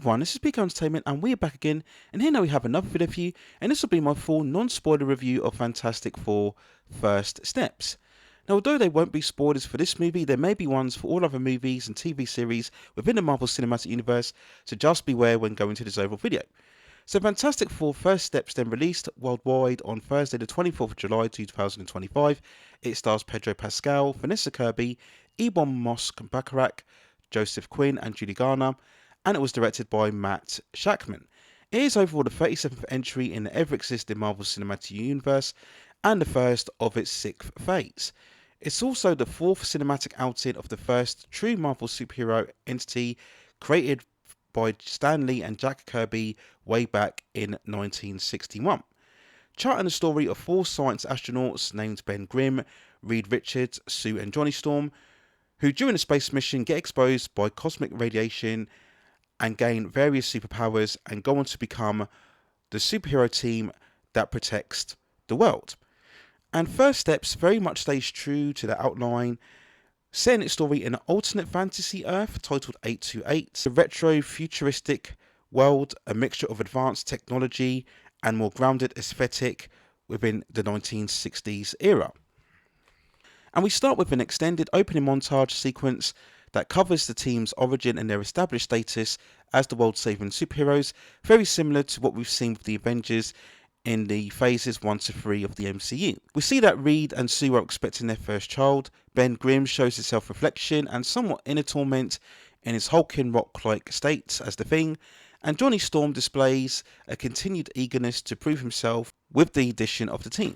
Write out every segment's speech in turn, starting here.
everyone, this is Big Entertainment and we're back again, and here now we have another video for you, and this will be my full non-spoiler review of Fantastic Four First Steps. Now, although there won't be spoilers for this movie, there may be ones for all other movies and TV series within the Marvel Cinematic Universe, so just beware when going to this overall video. So Fantastic Four First Steps then released worldwide on Thursday the 24th of July 2025. It stars Pedro Pascal, Vanessa Kirby, Ebon Bacharach, Joseph Quinn and Julie Garner, and it was directed by Matt Shakman. It is overall the 37th entry in the ever-existing Marvel Cinematic Universe and the first of its 6th phase. It's also the 4th cinematic outing of the first true Marvel superhero entity created by Stan Lee and Jack Kirby way back in 1961. Charting the story of 4 science astronauts named Ben Grimm, Reed Richards, Sue and Johnny Storm, who during a space mission get exposed by cosmic radiation and gain various superpowers and go on to become the superhero team that protects the world. And First Steps very much stays true to the outline, setting its story in an alternate fantasy Earth titled 828, a retro-futuristic world, a mixture of advanced technology and more grounded aesthetic within the 1960s era. And we start with an extended opening montage sequence that covers the team's origin and their established status as the world-saving superheroes, very similar to what we've seen with the Avengers in the phases 1 to 3 of the MCU. We see that Reed and Sue are expecting their first child. Ben Grimm shows his self-reflection and somewhat inner torment in his hulking rock-like state as the Thing, and Johnny Storm displays a continued eagerness to prove himself with the addition of the team.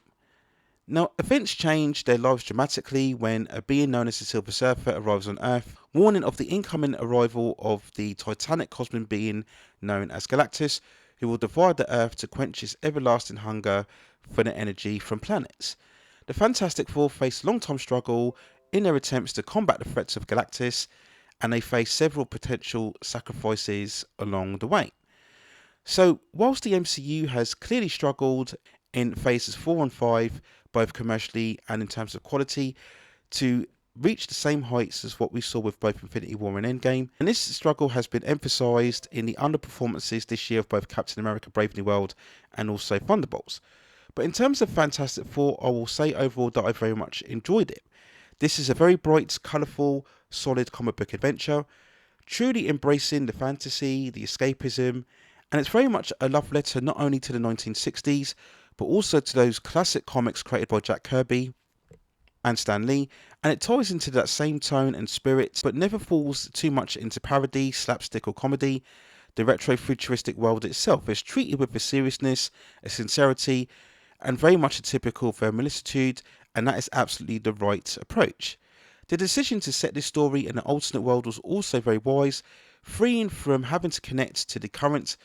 Now, events change their lives dramatically when a being known as the Silver Surfer arrives on Earth, warning of the incoming arrival of the titanic cosmic being known as Galactus, who will divide the Earth to quench his everlasting hunger for the energy from planets. The Fantastic Four face a long-time struggle in their attempts to combat the threats of Galactus, and they face several potential sacrifices along the way. So, whilst the MCU has clearly struggled in phases 4 and 5, both commercially and in terms of quality, to reach the same heights as what we saw with both Infinity War and Endgame, and this struggle has been emphasised in the underperformances this year of both Captain America Brave New World and also Thunderbolts. But in terms of Fantastic Four, I will say overall that I very much enjoyed it. This is a very bright, colourful, solid comic book adventure, truly embracing the fantasy, the escapism, and it's very much a love letter not only to the 1960s, but also to those classic comics created by Jack Kirby and Stan Lee, and it ties into that same tone and spirit, but never falls too much into parody, slapstick or comedy. The retro-futuristic world itself is treated with a seriousness, a sincerity, and very much a typical verisimilitude, and that is absolutely the right approach. The decision to set this story in an alternate world was also very wise, freeing from having to connect to the current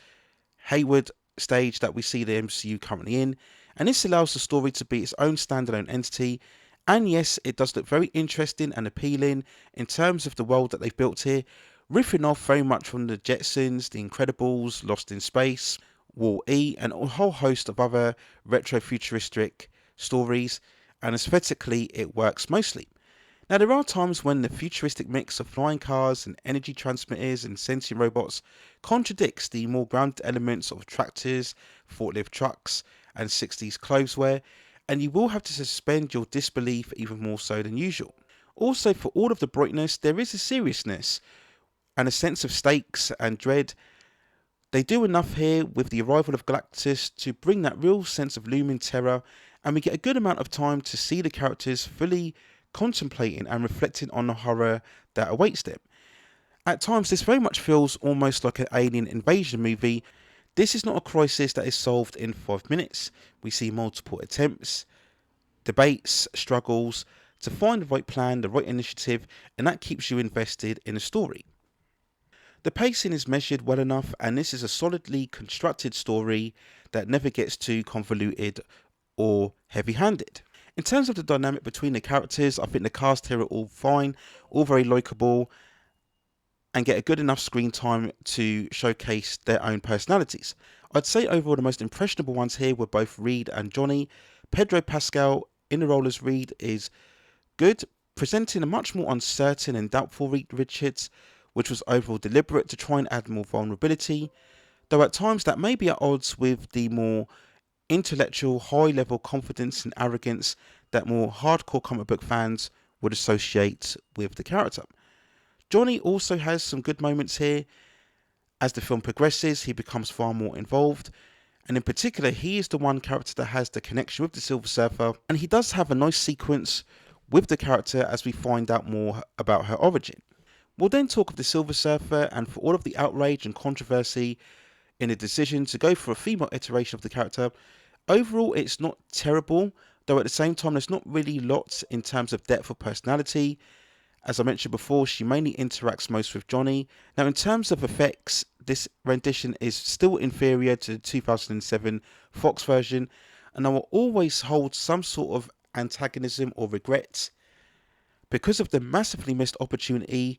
Hayward stage that we see the MCU currently in, and this allows the story to be its own standalone entity. And yes, it does look very interesting and appealing in terms of the world that they've built here, riffing off very much from the Jetsons, the Incredibles, Lost in Space, Wall-E, and a whole host of other retro-futuristic stories, and aesthetically it works mostly. Now, there are times when the futuristic mix of flying cars and energy transmitters and sentient robots contradicts the more grounded elements of tractors, forklift trucks, and 60s clotheswear, and you will have to suspend your disbelief even more so than usual. Also, for all of the brightness, there is a seriousness and a sense of stakes and dread. They do enough here with the arrival of Galactus to bring that real sense of looming terror, and we get a good amount of time to see the characters fully contemplating and reflecting on the horror that awaits them. At times, this very much feels almost like an alien invasion movie. This is not a crisis that is solved in 5 minutes. We see multiple attempts, debates, struggles to find the right plan, the right initiative, and that keeps you invested in the story. The pacing is measured well enough, and this is a solidly constructed story that never gets too convoluted or heavy-handed. In terms of the dynamic between the characters, I think the cast here are all fine, all very likeable, and get a good enough screen time to showcase their own personalities. I'd say overall the most impressionable ones here were both Reed and Johnny. Pedro Pascal in the role as Reed is good, presenting a much more uncertain and doubtful Reed Richards, which was overall deliberate to try and add more vulnerability, though at times that may be at odds with the more intellectual, high-level confidence and arrogance that more hardcore comic book fans would associate with the character. Johnny also has some good moments here. As the film progresses, he becomes far more involved, and in particular, he is the one character that has the connection with the Silver Surfer, and he does have a nice sequence with the character as we find out more about her origin. We'll then talk of the Silver Surfer, and for all of the outrage and controversy in the decision to go for a female iteration of the character, overall it's not terrible, though at the same time there's not really lots in terms of depth of personality. As I mentioned before, she mainly interacts most with Johnny. Now in terms of effects, this rendition is still inferior to the 2007 Fox version, and I will always hold some sort of antagonism or regret because of the massively missed opportunity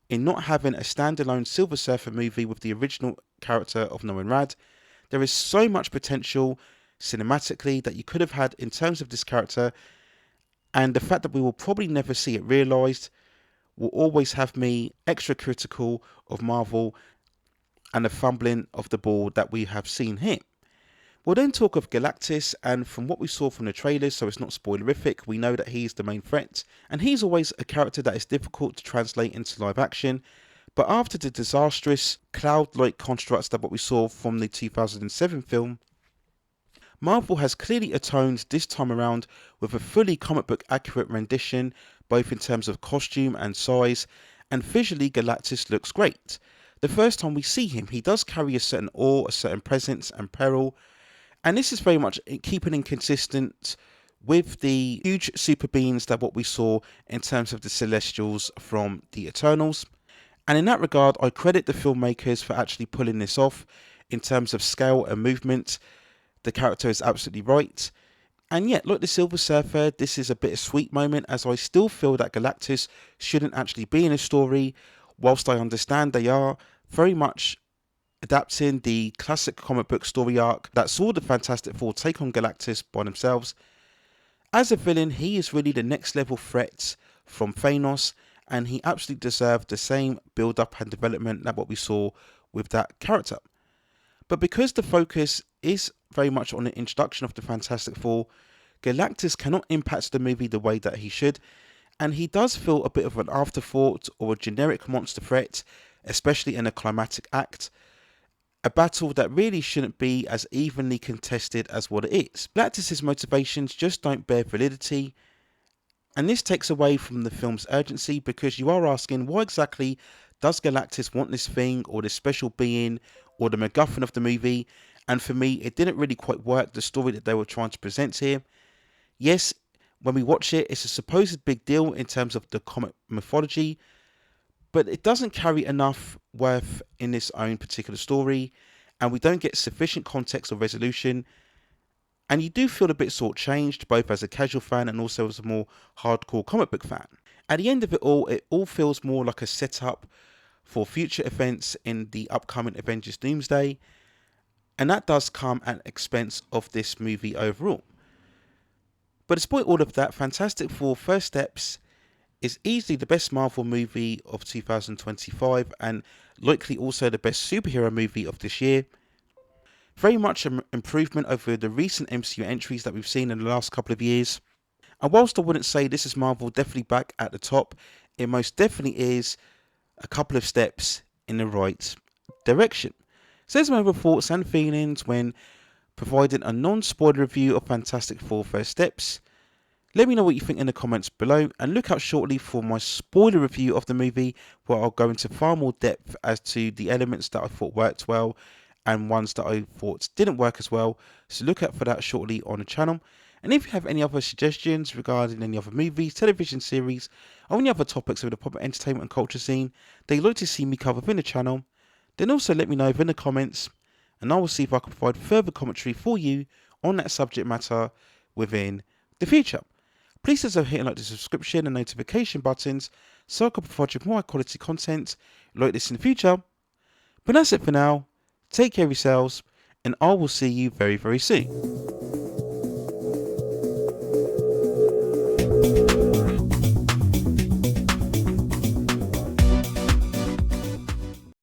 in not having a standalone Silver Surfer movie with the original character of Norman Rad. There is so much potential cinematically that you could have had in terms of this character, and the fact that we will probably never see it realised will always have me extra critical of Marvel and the fumbling of the ball that we have seen here. We'll then talk of Galactus, and from what we saw from the trailers, so it's not spoilerific, we know that he's the main threat, and he's always a character that is difficult to translate into live action. But after the disastrous cloud-like constructs that what we saw from the 2007 film, Marvel has clearly atoned this time around with a fully comic book accurate rendition, both in terms of costume and size, and visually Galactus looks great. The first time we see him, he does carry a certain awe, a certain presence and peril, and this is very much keeping inconsistent with the huge super beings that what we saw in terms of the Celestials from the Eternals. And in that regard, I credit the filmmakers for actually pulling this off. In terms of scale and movement, the character is absolutely right. And yet, like the Silver Surfer, this is a bittersweet moment, as I still feel that Galactus shouldn't actually be in a story, whilst I understand they are very much adapting the classic comic book story arc that saw the Fantastic Four take on Galactus by themselves. As a villain, he is really the next level threat from Thanos, and he absolutely deserved the same build up and development that what we saw with that character. But because the focus is very much on the introduction of the Fantastic Four, Galactus cannot impact the movie the way that he should, and he does feel a bit of an afterthought or a generic monster threat, especially in a climatic act, a battle that really shouldn't be as evenly contested as what it is. Galactus' motivations just don't bear validity, and this takes away from the film's urgency, because you are asking, why exactly does Galactus want this thing or this special being or the MacGuffin of the movie? And for me, it didn't really quite work, the story that they were trying to present here. Yes, when we watch it, it's a supposed big deal in terms of the comic mythology, but it doesn't carry enough worth in its own particular story, and we don't get sufficient context or resolution. And you do feel a bit shortchanged, both as a casual fan and also as a more hardcore comic book fan. At the end of it all feels more like a setup for future events in the upcoming Avengers Doomsday, and that does come at the expense of this movie overall. But despite all of that, Fantastic Four First Steps is easily the best Marvel movie of 2025, and likely also the best superhero movie of this year. Very much an improvement over the recent MCU entries that we've seen in the last couple of years. And whilst I wouldn't say this is Marvel definitely back at the top, it most definitely is a couple of steps in the right direction. So there's my overall thoughts and feelings when providing a non-spoiler review of Fantastic Four First Steps. Let me know what you think in the comments below, and look out shortly for my spoiler review of the movie, where I'll go into far more depth as to the elements that I thought worked well and ones that I thought didn't work as well. So look out for that shortly on the channel. And if you have any other suggestions regarding any other movies, television series, or any other topics of the pop entertainment and culture scene that you'd like to see me cover within the channel, then also let me know in the comments, and I will see if I can provide further commentary for you on that subject matter within the future. Please consider hitting like the subscription and notification buttons so I can provide you with more quality content like this in the future. But that's it for now. Take care of yourselves, and I will see you very, very soon.